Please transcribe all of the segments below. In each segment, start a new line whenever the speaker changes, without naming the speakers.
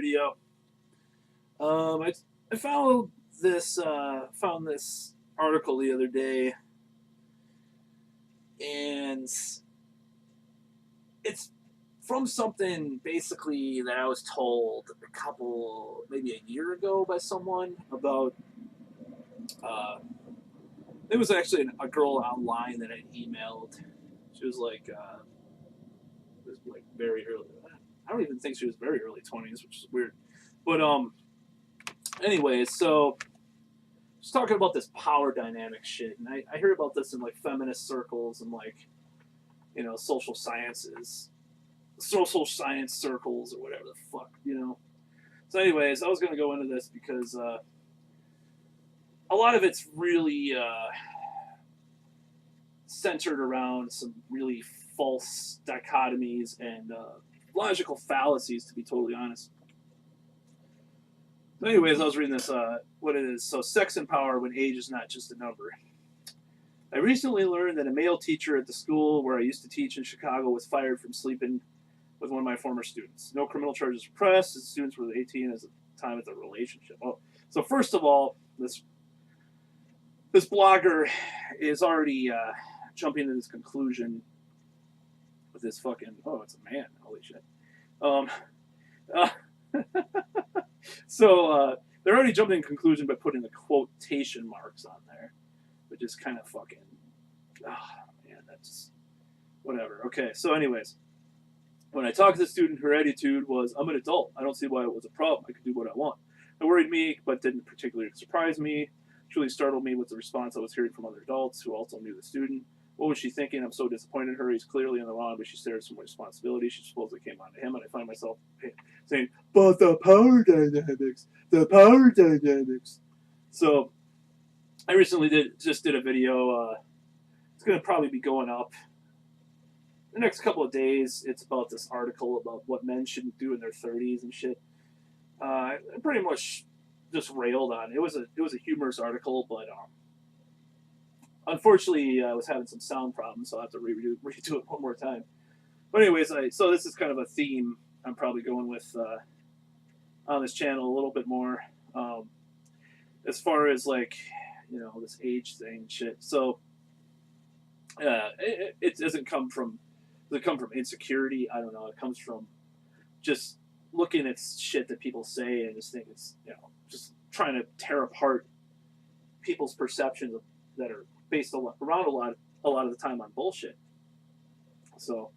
video. I found this article the other day, and it's from something basically that I was told maybe a year ago by someone about. It was actually a girl online that I emailed. She was like, very early. I don't even think she was very early 20s, which is weird. But anyways, so just talking about this power dynamic shit, and I hear about this in like feminist circles and like social science circles or whatever the fuck. So anyways, I was gonna go into this because a lot of it's really centered around some really false dichotomies and logical fallacies, to be totally honest. So anyways, I was reading this, what it is. So, sex and power when age is not just a number. I recently learned that a male teacher at the school where I used to teach in Chicago was fired from sleeping with one of my former students. No criminal charges were pressed. The students were 18 at the time of the relationship. Oh, so first of all, this blogger is already jumping to this conclusion with this fucking, it's a man, holy shit. So they're already jumping to conclusion by putting the quotation marks on there, which is kind of fucking, man, that's whatever. Okay, so anyways, when I talked to the student, her attitude was, I'm an adult. I don't see why it was a problem. I could do what I want. It worried me, but didn't particularly surprise me. Truly startled me with the response I was hearing from other adults who also knew the student. What was she thinking? I'm so disappointed in her. He's clearly in the wrong, but she shares some responsibility. She supposedly came on to him, and I find myself saying, but the power dynamics. So I recently just did a video. It's going to probably be going up the next couple of days. It's about this article about what men shouldn't do in their 30s and shit. I pretty much just railed on it. It was a humorous article, but unfortunately, I was having some sound problems, so I'll have to redo it one more time. But anyways, so this is kind of a theme I'm probably going with on this channel a little bit more, as far as like, this age thing and shit. So it doesn't come from insecurity. I don't know. It comes from just looking at shit that people say and just think it's, just trying to tear apart people's perceptions that are based around a lot of the time on bullshit. So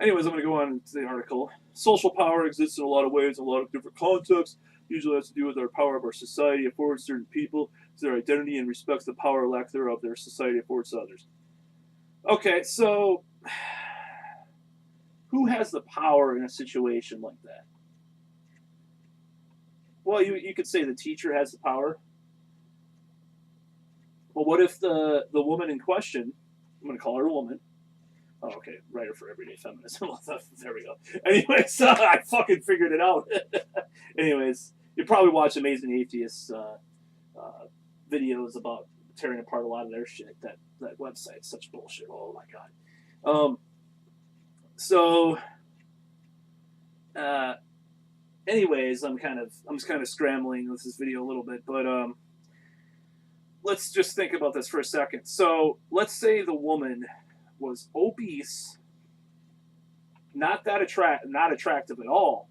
anyways, I'm going to go on to the article. Social power exists in a lot of ways, in a lot of different contexts. Usually has to do with our power of our society affords certain people, their identity, and respects the power or lack thereof their society affords to others. Okay, so who has the power in a situation like that? Well, you could say the teacher has the power. But what if the woman in question, I'm going to call her a woman. Oh, okay, writer for everyday feminism. There we go. Anyways, I fucking figured it out. Anyways, you probably watch Amazing Atheists videos about tearing apart a lot of their shit. That website's such bullshit. Oh my god. Anyways, I'm just kind of scrambling with this video a little bit, but let's just think about this for a second. So let's say the woman was obese, not attractive at all,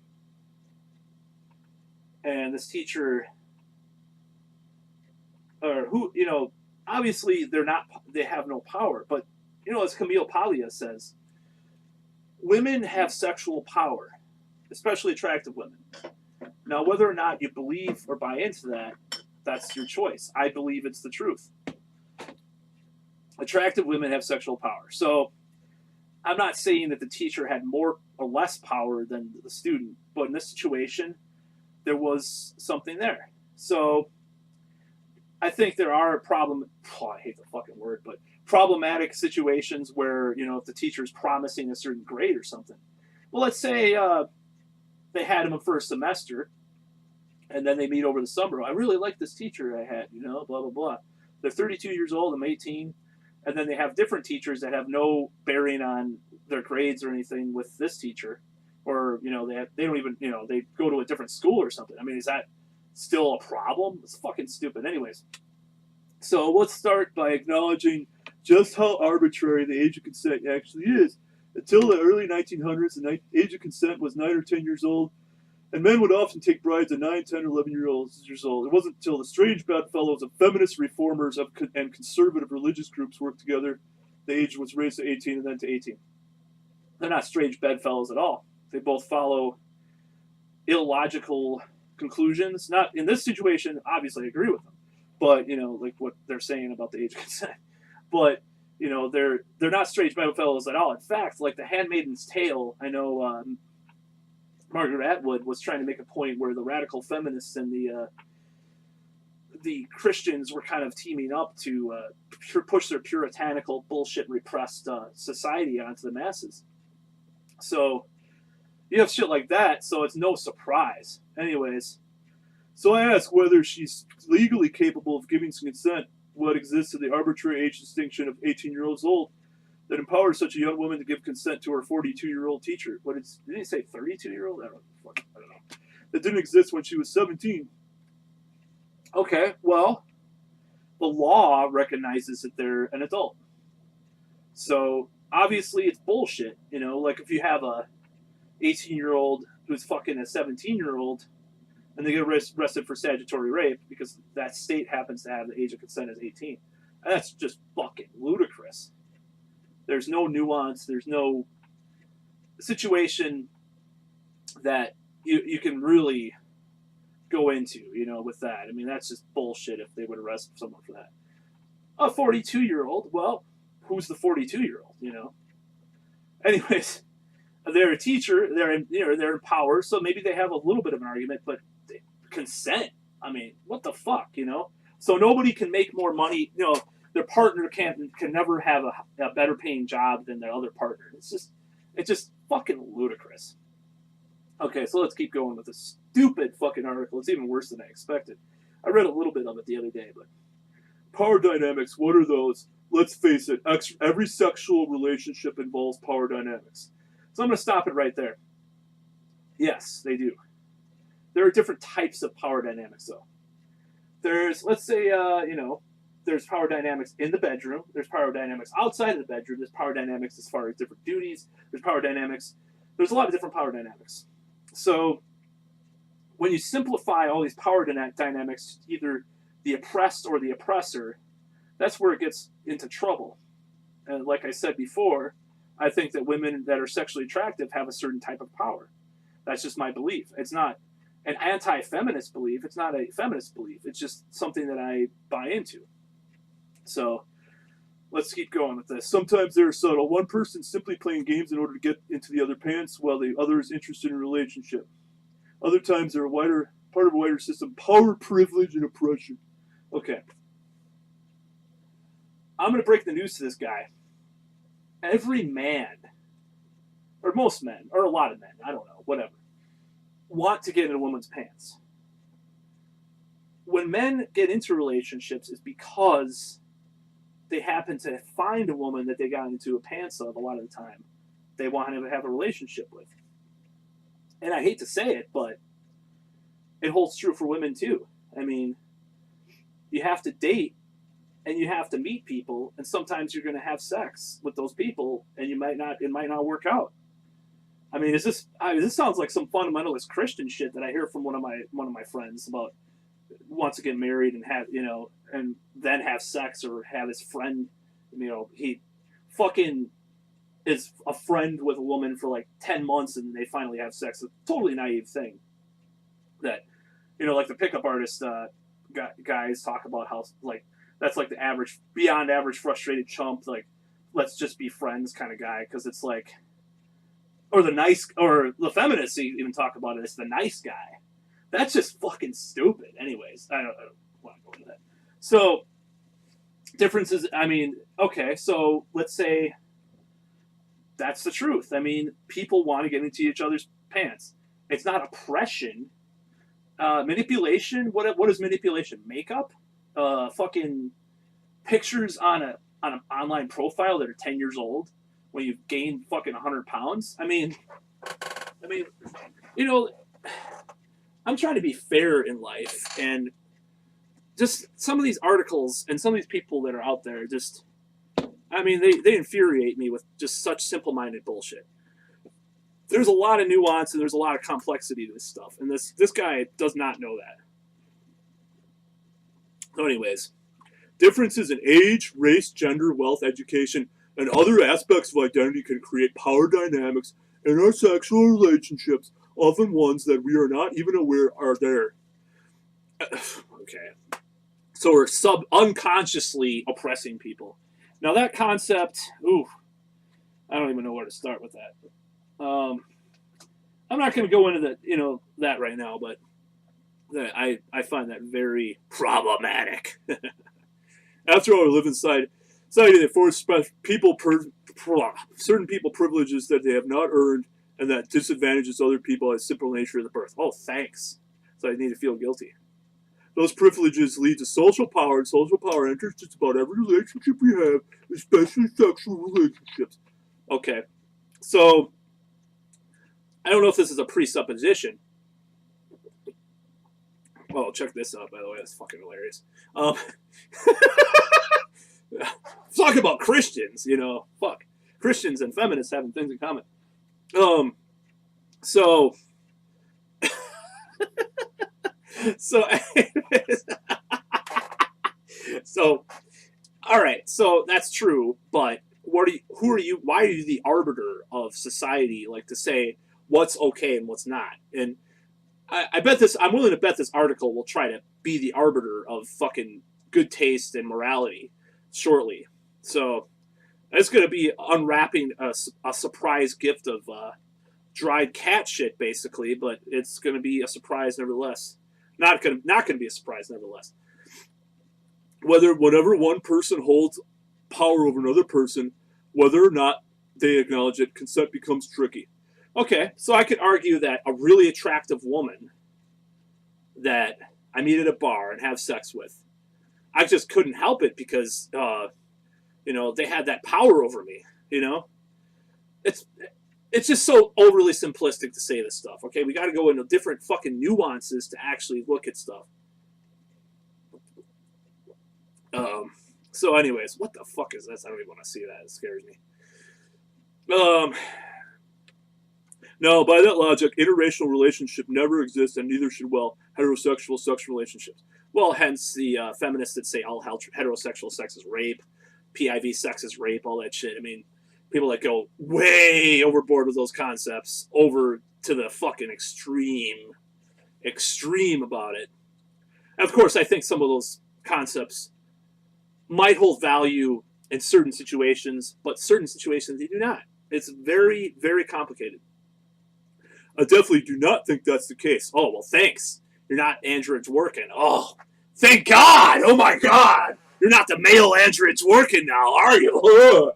and this teacher, or who, obviously they have no power, but as Camille Paglia says, women have sexual power, especially attractive women. Now, whether or not you believe or buy into that, that's your choice. I believe it's the truth. Attractive women have sexual power. So I'm not saying that the teacher had more or less power than the student, but in this situation, there was something there. So I think there are I hate the fucking word, but problematic situations where, if the teacher is promising a certain grade or something. Well, let's say they had him a first semester, and then they meet over the summer. I really like this teacher I had, blah, blah, blah. They're 32 years old, I'm 18. And then they have different teachers that have no bearing on their grades or anything with this teacher. or they don't even they go to a different school or something. I mean, is that still a problem? It's fucking stupid. Anyways, so let's start by acknowledging just how arbitrary the age of consent actually is. Until the early 1900s, the age of consent was 9 or 10 years old, and men would often take brides at 9, 10, or 11 years old. It wasn't until the strange bedfellows of feminist reformers and conservative religious groups worked together, the age was raised to 18 and then to 18. They're not strange bedfellows at all. They both follow illogical conclusions. Not in this situation, obviously I agree with them, but like what they're saying about the age of consent. But they're not strange bedfellows at all. In fact, like the Handmaid's Tale, I know Margaret Atwood was trying to make a point where the radical feminists and the Christians were kind of teaming up to push their puritanical bullshit repressed society onto the masses. So you have shit like that, so it's no surprise. Anyways, so I ask whether she's legally capable of giving consent. What exists in the arbitrary age distinction of 18-year-olds old that empowers such a young woman to give consent to her 42-year-old teacher? Did he say 32-year-old? I don't know. That didn't exist when she was 17. Okay, well, the law recognizes that they're an adult. So obviously it's bullshit. Like if you have a 18-year-old who's fucking a 17-year-old and they get arrested for statutory rape because that state happens to have the age of consent as 18. And that's just fucking ludicrous. There's no nuance. There's no situation that you can really go into, with that. I mean, that's just bullshit if they would arrest someone for that. A 42-year-old, well, who's the 42-year-old, Anyways, they're a teacher. They're in power, so maybe they have a little bit of an argument, but consent. I mean, what the fuck, So nobody can make more money. Their partner can never have a better paying job than their other partner. It's just fucking ludicrous. Okay, so let's keep going with this stupid fucking article. It's even worse than I expected. I read a little bit of it the other day, but power dynamics. What are those? Let's face it. Every sexual relationship involves power dynamics. So I'm going to stop it right there. Yes, they do. There are different types of power dynamics, though. There's, let's say, there's power dynamics in the bedroom. There's power dynamics outside of the bedroom. There's power dynamics as far as different duties. There's power dynamics. There's a lot of different power dynamics. So when you simplify all these power dynamics to either the oppressed or the oppressor, that's where it gets into trouble. And like I said before, I think that women that are sexually attractive have a certain type of power. That's just my belief. It's not an anti-feminist belief. It's not a feminist belief. It's just something that I buy into. So let's keep going with this. Sometimes they're subtle. One person simply playing games in order to get into the other pants while the other is interested in a relationship. Other times they're part of a wider system. Power, privilege, and oppression. Okay. I'm going to break the news to this guy. Every man, or most men, or a lot of men, I don't know, whatever, want to get in a woman's pants. When men get into relationships, it's because they happen to find a woman that they got into a pants of a lot of the time. They want to have a relationship with. And I hate to say it, but it holds true for women too. I mean, you have to date and you have to meet people, and sometimes you're going to have sex with those people, and it might not work out. I mean, this sounds like some fundamentalist Christian shit that I hear from one of my friends about wants to get married and have and then have sex, or have his friend, he fucking is a friend with a woman for like 10 months and they finally have sex. It's a totally naive thing that, like the pickup artist guys talk about how like that's like the average, beyond average frustrated chump, like let's just be friends kind of guy, because it's like, or the feminists even talk about it as the nice guy. That's just fucking stupid. Anyways, I don't want to go into that. So differences. I mean, okay, so let's say that's the truth. I mean, people want to get into each other's pants. It's not oppression. Manipulation. What is manipulation? Makeup. Fucking pictures on an online profile that are 10 years old when you've gained fucking 100 pounds. I mean, I mean, you know, I'm trying to be fair in life, and just some of these articles and some of these people that are out there just, I mean, they infuriate me with just such simple-minded bullshit. There's a lot of nuance and there's a lot of complexity to this stuff, and this guy does not know that. So anyways, differences in age, race, gender, wealth, education, and other aspects of identity can create power dynamics in our sexual relationships, often ones that we are not even aware are there. Okay. So we're unconsciously oppressing people. Now that concept, ooh, I don't even know where to start with that. I'm not going to go into that right now, but I find that very problematic. After all, we live inside society that forces certain people privileges that they have not earned and that disadvantages other people as simple nature of the birth. Oh, thanks. So I need to feel guilty. Those privileges lead to social power, and social power enters just about every relationship we have, especially sexual relationships. Okay, so I don't know if this is a presupposition. Oh, check this out, by the way. That's fucking hilarious. Talk about Christians, fuck. Christians and feminists having things in common. So all right, so that's true, but who are you, why are you the arbiter of society, like, to say what's okay and what's not? And I'm willing to bet this article will try to be the arbiter of fucking good taste and morality shortly. So it's going to be unwrapping a surprise gift of dried cat shit, basically, but it's going to be a surprise nevertheless. Not going to be a surprise nevertheless. Whenever one person holds power over another person, whether or not they acknowledge it, consent becomes tricky. Okay, so I could argue that a really attractive woman that I meet at a bar and have sex with, I just couldn't help it because, they had that power over me. It's just so overly simplistic to say this stuff. Okay, we got to go into different fucking nuances to actually look at stuff. So anyways, what the fuck is this? I don't even want to see that. It scares me. No, by that logic, interracial relationship never exists, and neither should, heterosexual sexual relationships. Well, hence the feminists that say all heterosexual sex is rape, PIV sex is rape, all that shit. I mean, people that go way overboard with those concepts, over to the fucking extreme about it. And of course, I think some of those concepts might hold value in certain situations, but certain situations they do not. It's very, very complicated. I definitely do not think that's the case. Oh, well, thanks. You're not Androids working. Oh, thank God. Oh, my God. You're not the male Androids working now, are you?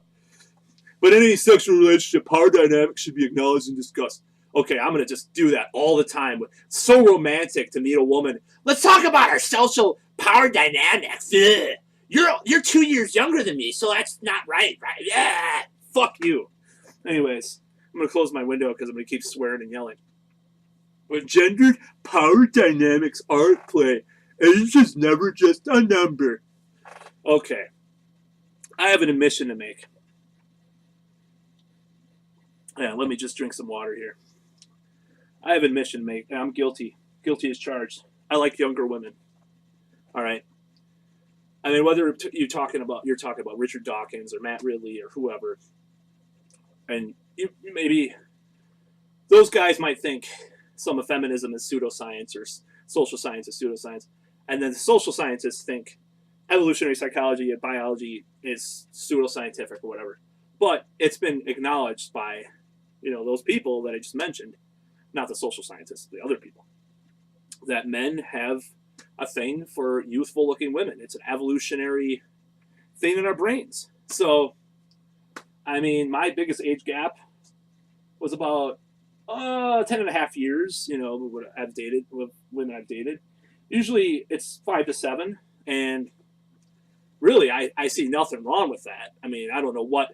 But in any sexual relationship, power dynamics should be acknowledged and discussed. Okay, I'm going to just do that all the time. So romantic to meet a woman. Let's talk about our social power dynamics. Ugh. You're 2 years younger than me, so that's not right? Yeah. Fuck you. Anyways, I'm going to close my window because I'm going to keep swearing and yelling. When gendered power dynamics are at play, age is never just a number. Okay. I have an admission to make. Yeah, let me just drink some water here. I have an admission to make. I'm guilty. Guilty as charged. I like younger women. All right. I mean, whether you're talking about Richard Dawkins or Matt Ridley or whoever, and maybe those guys might think some of feminism is pseudoscience or social science is pseudoscience, and then the social scientists think evolutionary psychology and biology is pseudoscientific or whatever. But it's been acknowledged by, those people that I just mentioned, not the social scientists, the other people, that men have a thing for youthful-looking women. It's an evolutionary thing in our brains. So, I mean, my biggest age gap was about 10 and a half years, with women I've dated. Usually it's 5 to 7, and really I see nothing wrong with that. I mean, I don't know what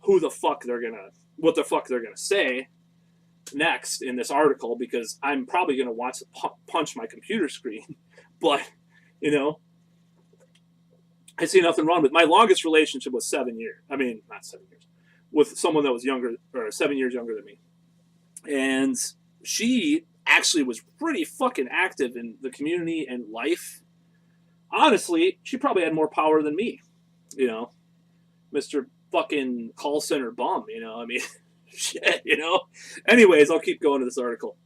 the fuck they're gonna say, next in this article because I'm probably going to punch my computer screen. But, you know, I see nothing wrong with my longest relationship was 7 years. I mean, not 7 years, with someone that was younger or 7 years younger than me. And she actually was pretty fucking active in the community and life. Honestly, she probably had more power than me, you know, Mr. fucking call center bum, you know, I mean, shit, you know. Anyways, I'll keep going to this article.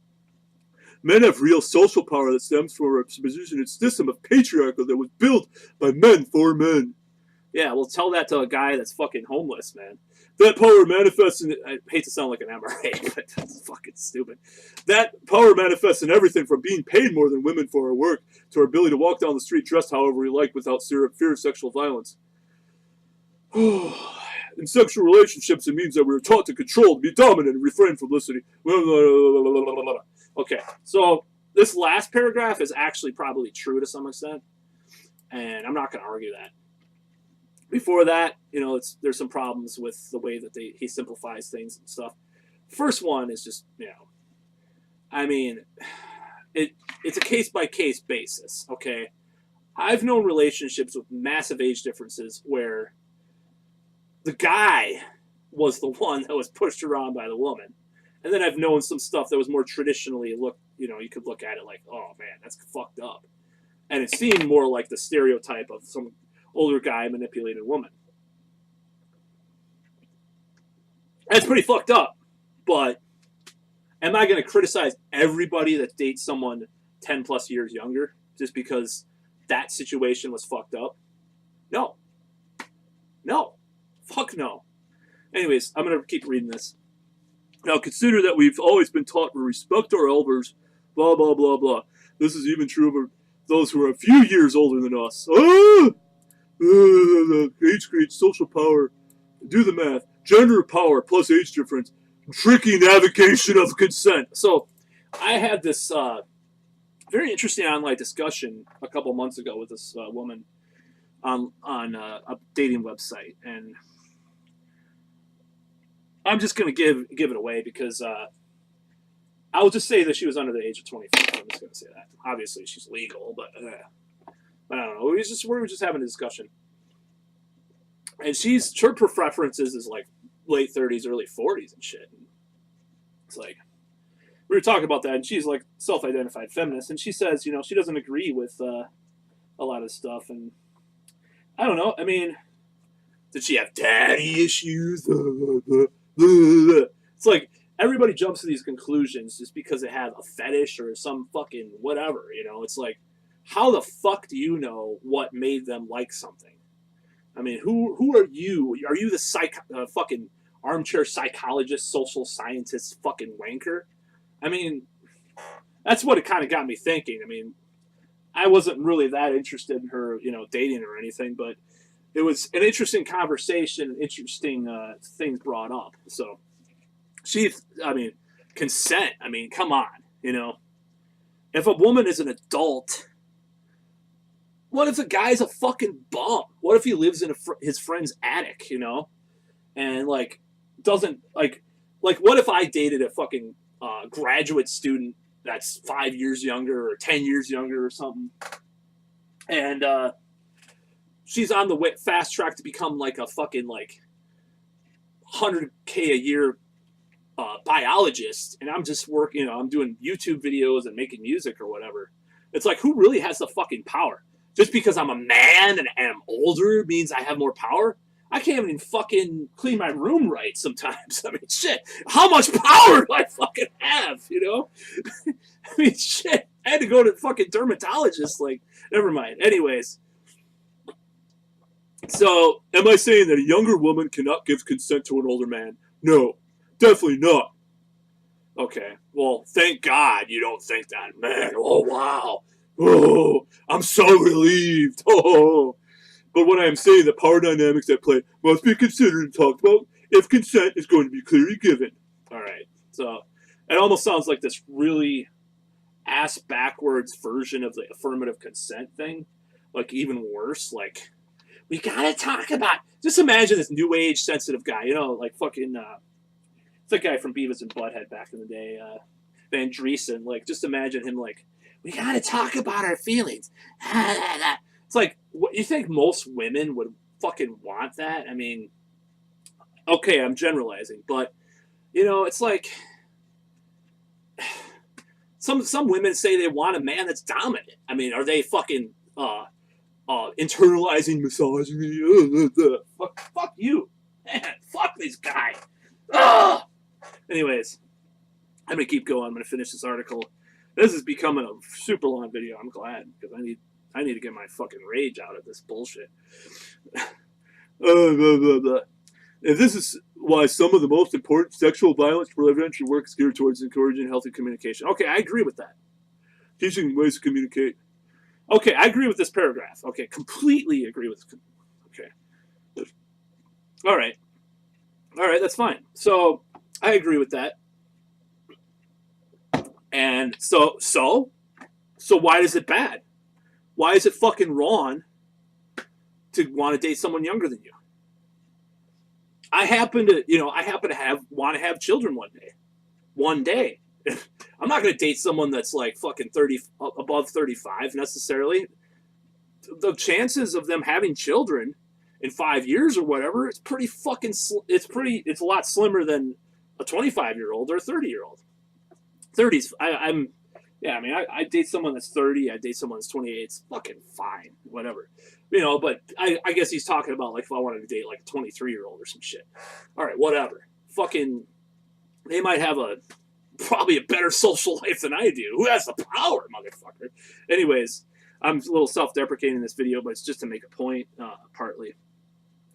Men have real social power that stems from a position and system of patriarchy that was built by men for men. Yeah, well, tell that to a guy that's fucking homeless, man. That power manifests in, I hate to sound like an MRA, but that's fucking stupid. That power manifests in everything from being paid more than women for our work to our ability to walk down the street dressed however we like without fear of sexual violence. In sexual relationships, it means that we are taught to control, to be dominant, and refrain from listening. Okay, so this last paragraph is actually probably true to some extent, and I'm not going to argue that. Before that, you know, there's some problems with the way that he simplifies things and stuff. First one is just, you know, I mean, it's a case-by-case basis, okay? I've known relationships with massive age differences where the guy was the one that was pushed around by the woman. And then I've known some stuff that was more traditionally you could look at it like, oh man, that's fucked up. And it seemed more like the stereotype of some older guy manipulating a woman. That's pretty fucked up. But am I going to criticize everybody that dates someone 10 plus years younger just because that situation was fucked up? No. No. Fuck no. Anyways, I'm going to keep reading this. Now, consider that we've always been taught to respect our elders, blah, blah, blah, blah. This is even true of those who are a few years older than us. Age creates social power. Do the math. Gender power plus age difference. Tricky navigation of consent. So, I had this very interesting online discussion a couple months ago with this woman on a dating website, and I'm just going to give it away because I will just say that she was under the age of 25. I'm just going to say that. Obviously, she's legal, but I don't know. We were just having a discussion, and her preferences is like late 30s, early 40s and shit. And it's like we were talking about that, and she's like self-identified feminist, and she says, you know, she doesn't agree with a lot of stuff, and I don't know. I mean, did she have daddy issues? It's like everybody jumps to these conclusions just because they have a fetish or some fucking whatever, you know. It's like, how the fuck do you know what made them like something? I mean, who are you? Are you the fucking armchair psychologist, social scientist, fucking wanker? I mean, that's what it kind of got me thinking. I mean, I wasn't really that interested in her, you know, dating or anything, but it was an interesting conversation, interesting things brought up. So, consent. I mean, come on, you know. If a woman is an adult, what if the guy's a fucking bum? What if he lives in his friend's attic, you know, and like doesn't like what if I dated a fucking graduate student that's 5 years younger or 10 years younger or something, and she's on the fast track to become like a fucking like $100K a year biologist, and I'm just working, you know, I'm doing YouTube videos and making music or whatever. It's like, who really has the fucking power? Just because I'm a man and I'm older means I have more power? I can't even fucking clean my room right sometimes. I mean, shit, how much power do I fucking have, you know? I mean, shit, I had to go to fucking dermatologist, like, never mind. Anyways, so am I saying that a younger woman cannot give consent to an older man? No, definitely not. Okay, well, thank God you don't think that, man. Oh, wow. Oh, I'm so relieved. Oh. But what I am saying, the power dynamics at play must be considered and talked about if consent is going to be clearly given. All right, so it almost sounds like this really ass-backwards version of the affirmative consent thing. Like, even worse, like, we gotta talk about... Just imagine this new age sensitive guy, you know, like fucking... the guy from Beavis and Butthead back in the day, Van Driesen. Like, just imagine him like, we gotta talk about our feelings. It's like, what, you think most women would fucking want that? I mean, okay, I'm generalizing, but you know, it's like some women say they want a man that's dominant. I mean, are they fucking internalizing misogyny? Fuck you, man. Fuck this guy. Ugh. Anyways, I'm gonna keep going. I'm gonna finish this article. This is becoming a super long video. I'm glad, because I need to get my fucking rage out of this bullshit. And this is why some of the most important sexual violence prevention work is geared towards encouraging healthy communication. Okay, I agree with that. Teaching ways to communicate. Okay, I agree with this paragraph. Okay, completely agree with. Okay. All right, that's fine. So I agree with that. And so why is it bad? Why is it fucking wrong to want to date someone younger than you? I happen to want to have children one day. I'm not going to date someone that's like fucking 30, above 35 necessarily. The chances of them having children in 5 years or whatever, it's pretty fucking, it's a lot slimmer than a 25-year-old or a 30-year-old. 30s, I date someone that's 30, I date someone that's 28, it's fucking fine, whatever. You know, but I guess he's talking about like if I wanted to date like a 23-year-old or some shit. All right, whatever. Fucking, they might have probably a better social life than I do. Who has the power, motherfucker? Anyways, I'm a little self-deprecating in this video, but it's just to make a point, partly.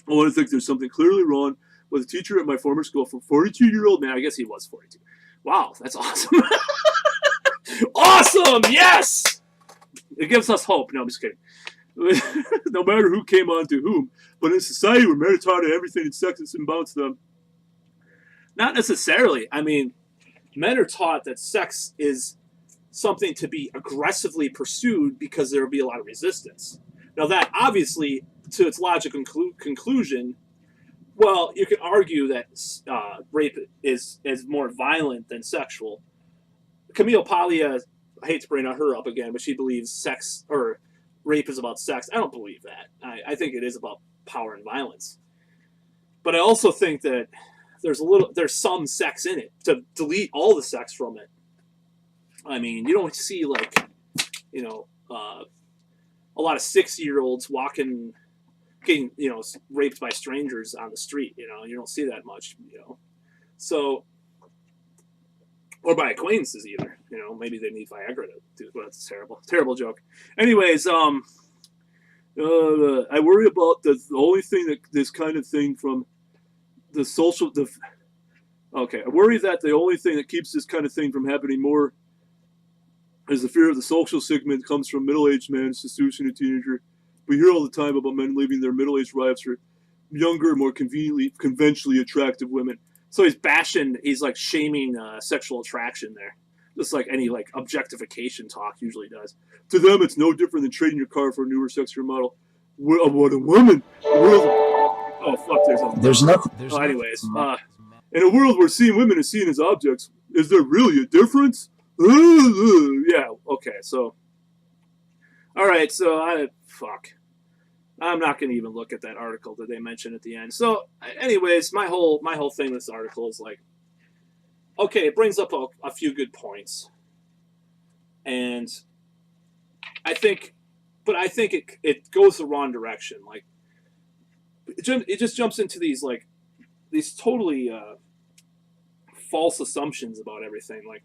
I want to think there's something clearly wrong with a teacher at my former school for 42-year-old man. I guess he was 42. Wow, that's awesome. Awesome, yes! It gives us hope. No, I'm just kidding. No matter who came on to whom, but in a society where men are taught everything and sexist inbounds them. Not necessarily. I mean, men are taught that sex is something to be aggressively pursued because there will be a lot of resistance. Now that, obviously, to its logical conclusion, well, you can argue that rape is more violent than sexual. Camille Paglia, I hate to bring her up again, but she believes sex or rape is about sex. I don't believe that. I think it is about power and violence. But I also think that there's some sex in it. To delete all the sex from it, I mean, you don't see like, you know, a lot of 60-year-olds getting, you know, raped by strangers on the street. You know, you don't see that much. You know, so. Or by acquaintances either. You know, maybe they need Viagra to do. Well, that's a terrible joke. Anyways, I worry about the only thing that this kind of thing from the social. Okay, I worry that the only thing that keeps this kind of thing from happening more is the fear of the social stigma that comes from middle-aged men seducing a teenager. We hear all the time about men leaving their middle-aged wives for younger, more conventionally attractive women. So he's like shaming sexual attraction there. Just like any like objectification talk usually does. To them, it's no different than trading your car for a newer, sexier model. What a woman! Oh fuck, there's nothing. Anyways, in a world where seeing women is seen as objects, is there really a difference? Yeah, okay, so. Alright, so I'm not going to even look at that article that they mentioned at the end. So, anyways, my whole thing with this article is like, okay, it brings up a few good points, and I think it goes the wrong direction. Like, it just jumps into these totally false assumptions about everything. Like,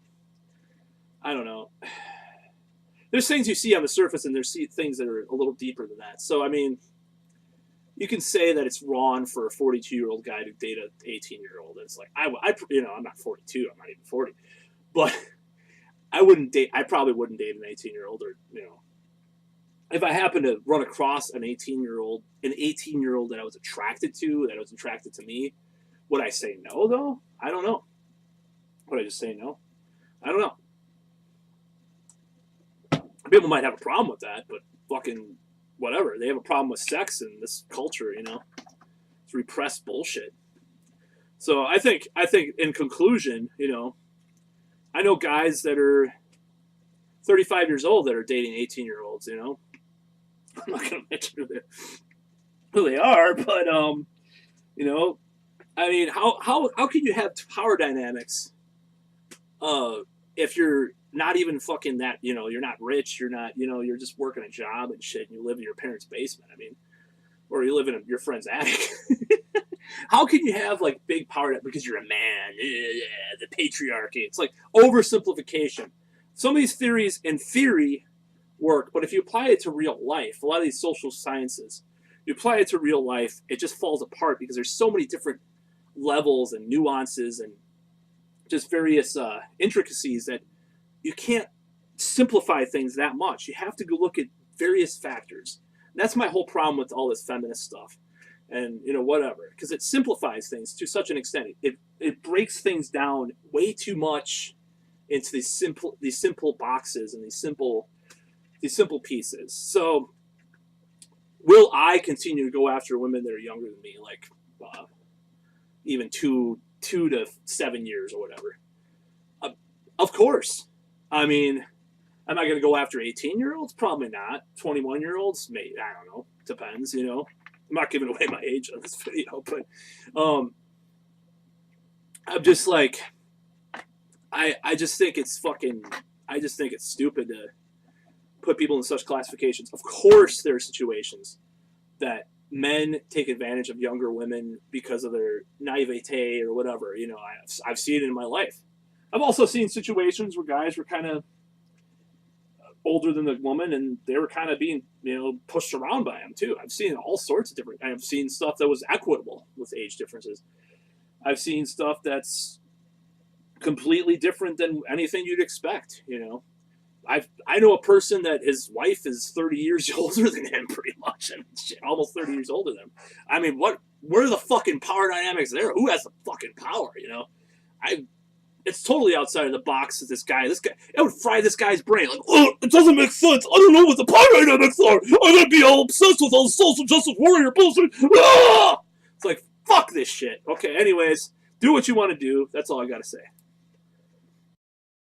I don't know. There's things you see on the surface, and there's things that are a little deeper than that. So, I mean, you can say that it's wrong for a 42-year-old guy to date an 18-year-old. It's like, I'm not 42, I'm not even 40, but I probably wouldn't date an 18-year-old, or, you know, if I happen to run across an 18-year-old that I was attracted to me, would I say no, though? I don't know. Would I just say no? I don't know. People might have a problem with that, but fucking whatever. They have a problem with sex in this culture, you know. It's repressed bullshit. So I think in conclusion, I know guys that are 35 years old that are dating 18-year-olds. I'm not going to mention who they are, but I mean, how can you have power dynamics if you're not even fucking that, you're not rich, you're not, you're just working a job and shit, and you live in your parents' basement. I mean, or you live in your friend's attic. How can you have like big power because you're a man? The patriarchy. It's like oversimplification. Some of these theories in theory work, but if you apply it to real life, a lot of these social sciences, you apply it to real life, it just falls apart because there's so many different levels and nuances and just various intricacies that you can't simplify things that much. You have to go look at various factors. And that's my whole problem with all this feminist stuff. And whatever, because it simplifies things to such an extent. It breaks things down way too much into these simple boxes and these simple pieces. So, will I continue to go after women that are younger than me, like even 2 to 7 years or whatever? Of course. I mean, am I going to go after 18-year-olds? Probably not. 21-year-olds? Maybe. I don't know. Depends. I'm not giving away my age on this video, but I'm just like, I just think it's stupid to put people in such classifications. Of course, there are situations that men take advantage of younger women because of their naivete or whatever. I've seen it in my life. I've also seen situations where guys were kind of older than the woman and they were kind of being pushed around by him too. I've seen all sorts of different. I've seen stuff that was equitable with age differences. I've seen stuff that's completely different than anything you'd expect. I know a person that his wife is 30 years older than him, pretty much, and almost 30 years older than him. I mean, where are the fucking power dynamics there? Who has the fucking power? It's totally outside of the box of this guy. It would fry this guy's brain. Like, oh, it doesn't make sense. I don't know what the power dynamics are. I'm gonna be all obsessed with all the social justice warrior bullshit. Ah! It's like, fuck this shit. Okay, anyways, do what you want to do. That's all I gotta say.